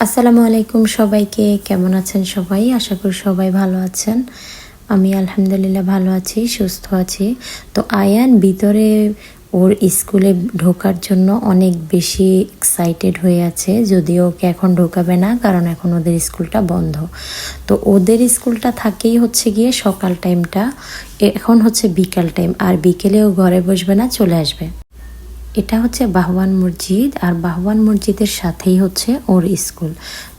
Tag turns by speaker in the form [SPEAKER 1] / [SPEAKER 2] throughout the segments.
[SPEAKER 1] আসসালামু আলাইকুম সবাইকে। কেমন আছেন সবাই? আশা করি সবাই ভালো আছেন। আমি আলহামদুলিল্লাহ ভালো আছি, সুস্থ আছি। তো আয়ান ভিতরে ওর স্কুলে ঢোকার জন্য অনেক বেশি এক্সাইটেড হয়ে আছে, যদিও ওকে এখন ঢোকাবে না, কারণ এখন ওদের স্কুলটা বন্ধ। তো ওদের স্কুলটা থাকেই হচ্ছে গিয়ে সকাল টাইমটা, এখন হচ্ছে বিকাল টাইম, আর বিকেলেও ঘরে বসবে না, চলে আসবে। এটা হচ্ছে বাহওয়ান মসজিদ, আর বাহওয়ান মসজিদের সাথেই হচ্ছে ওর স্কুল।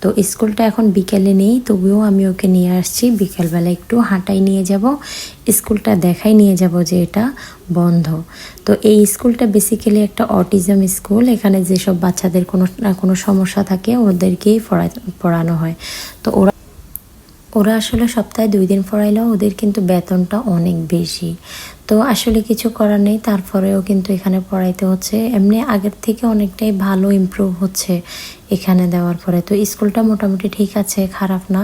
[SPEAKER 1] তো স্কুলটা এখন বিকেলে নেই, তবুও আমি ওকে নিয়ে আসছি। বিকেলবেলা একটু হাঁটাই নিয়ে যাব, স্কুলটা দেখাই নিয়ে যাব যে এটা বন্ধ। তো এই স্কুলটা বেসিক্যালি একটা অটিজম স্কুল। এখানে যেসব বাচ্চাদের কোনো না কোনো সমস্যা থাকে ওদেরকেই পড়ানো হয়। তো ওরা আসলে সপ্তাহে 2 দিন পড়াইলেও ওদের কিন্তু বেতনটা অনেক বেশি। তো আসলে কিছু করার নেই, তারপরেও কিন্তু এখানে পড়াইতে হচ্ছে। এমনি আগের থেকে অনেকটাই ভালো ইমপ্রুভ হচ্ছে এখানে দেওয়ার পরে। তো স্কুলটা মোটামুটি ঠিক আছে, খারাপ না।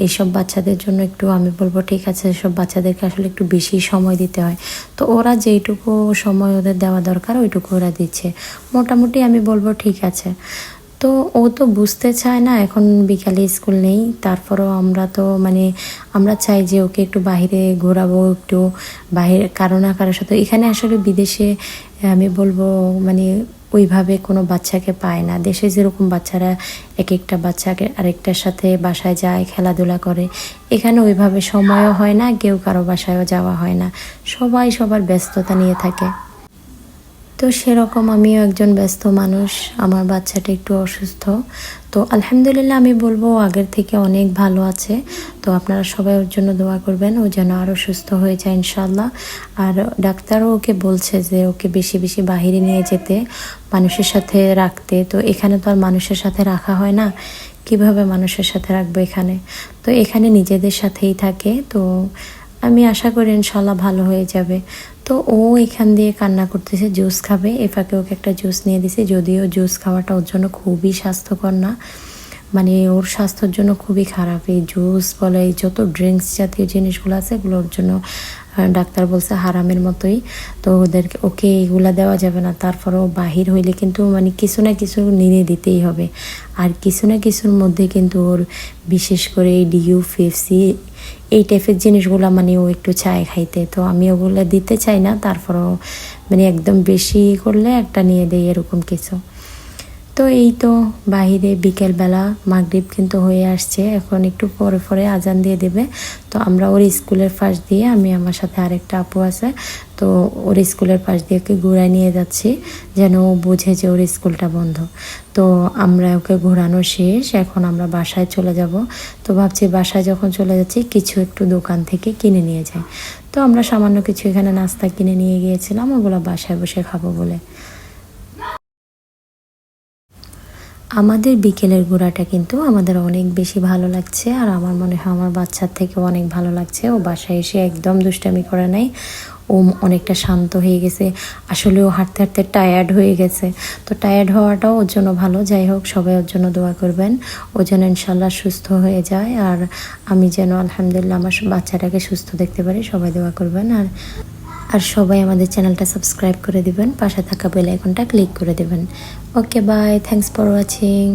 [SPEAKER 1] এইসব বাচ্চাদের জন্য একটু আমি বলবো ঠিক আছে, এসব বাচ্চাদেরকে আসলে একটু বেশি সময় দিতে হয়। তো ওরা যেইটুকু সময় ওদের দেওয়া দরকার ওইটুকু ওরা দিচ্ছে, মোটামুটি আমি বলবো ঠিক আছে। তো ও তো বুঝতে চায় না, এখন বিকালে স্কুল নেই, তারপরেও আমরা তো আমরা চাই যে ওকে একটু বাইরে ঘোরাবো, একটু বাইরে কারো না কারোর সাথে। এখানে আসলে বিদেশে আমি বলবো ওইভাবে কোনো বাচ্চাকে পায় না। দেশে যেরকম বাচ্চারা এক একটা বাচ্চাকে আরেকটার সাথে বাসায় যায়, খেলাধুলা করে, এখানে ওইভাবে সময়ও হয় না, কেউ কারো বাসায়ও যাওয়া হয় না, সবাই সবার ব্যস্ততা নিয়ে থাকে। তো সেরকম আমিও একজন ব্যস্ত মানুষ, আমার বাচ্চাটা একটু অসুস্থ। তো আলহামদুলিল্লাহ আমি বলবো আগের থেকে অনেক ভালো আছে। তো আপনারা সবাই ওর জন্য দোয়া করবেন, ও যেন আরও সুস্থ হয়ে যায় ইনশাল্লাহ। আর ডাক্তারও ওকে বলছে যে ওকে বেশি বেশি বাহিরে নিয়ে যেতে, মানুষের সাথে রাখতে। তো এখানে তো আর মানুষের সাথে রাখা হয় না, কিভাবে মানুষের সাথে রাখবো এখানে? তো এখানে নিজেদের সাথেই থাকে। তো আমি আশা করি ইনশাল্লাহ ভালো হয়ে যাবে। তো ও এখান দিয়ে কান্না করতেছে, জুস খাবে। এফাকে ওকে একটা জুস নিয়ে দিছে, যদিও জুস খাওয়াটা ওর জন্য খুবই স্বাস্থ্যকর না, ওর স্বাস্থ্যের জন্য খুবই খারাপ। এই জুস বলে, এই যত ড্রিঙ্কস জাতীয় জিনিসগুলো আছে এগুলো ওর জন্য ডাক্তার বলছে হারামের মতোই। তো ওকে এগুলা দেওয়া যাবে না। তারপরেও বাহির হইলে কিন্তু কিছু না কিছু নিয়ে দিতেই হবে। আর কিছু না কিছুর মধ্যে কিন্তু ওর বিশেষ করে এই ডিউ, পেপসি, এই টাইপের জিনিসগুলো ও একটু চায় খাইতে। তো আমি ওগুলো দিতে চাই না, তারপরেও একদম বেশি করলে একটা নিয়ে দেয় এরকম কিছু। তো এই তো বাহিরে বিকেলবেলা মাগরিব কিন্তু হয়ে আসছে, এখন একটু পরে পরে আজান দিয়ে দেবে। তো আমরা ওর স্কুলের পাশ দিয়ে, আমি আমার সাথে আরেকটা আপু আছে, তো ওর স্কুলের পাশ দিয়ে ওকে ঘুরায় নিয়ে যাচ্ছি, যেন ও বুঝে যে ওর স্কুলটা বন্ধ। তো আমরা ওকে ঘোরানো শেষ, এখন আমরা বাসায় চলে যাব। তো ভাবছি বাসায় যখন চলে যাচ্ছি কিছু একটু দোকান থেকে কিনে নিয়ে যাই। তো আমরা সামান্য কিছু এখানে নাস্তা কিনে নিয়ে গিয়েছিলাম, ওগুলো বাসায় বসে খাবো বলে। আমাদের বিকেলের ঘোরাটা কিন্তু আমাদের অনেক বেশি ভালো লাগছে, আর আমার মনে হয় আমার বাচ্চার থেকেও অনেক ভালো লাগছে। ও বাসায় এসে একদম দুষ্টামি করে নাই, ও অনেকটা শান্ত হয়ে গেছে। আসলে ও হাঁটতে হাঁটতে টায়ার্ড হয়ে গেছে। তো টায়ার্ড হওয়াটাও ওর জন্য ভালো। যাই হোক, সবাই ওর জন্য দোয়া করবেন, ও যেন ইনশাল্লাহ সুস্থ হয়ে যায়, আর আমি যেন আলহামদুলিল্লাহ আমার বাচ্চাটাকে সুস্থ দেখতে পারি, সবাই দোয়া করবেন। আর সবাই আমাদের চ্যানেলটা সাবস্ক্রাইব করে দিবেন, পাশে থাকা বেল আইকনটা ক্লিক করে দেবেন। ওকে, বাই, থ্যাংকস ফর ওয়াচিং।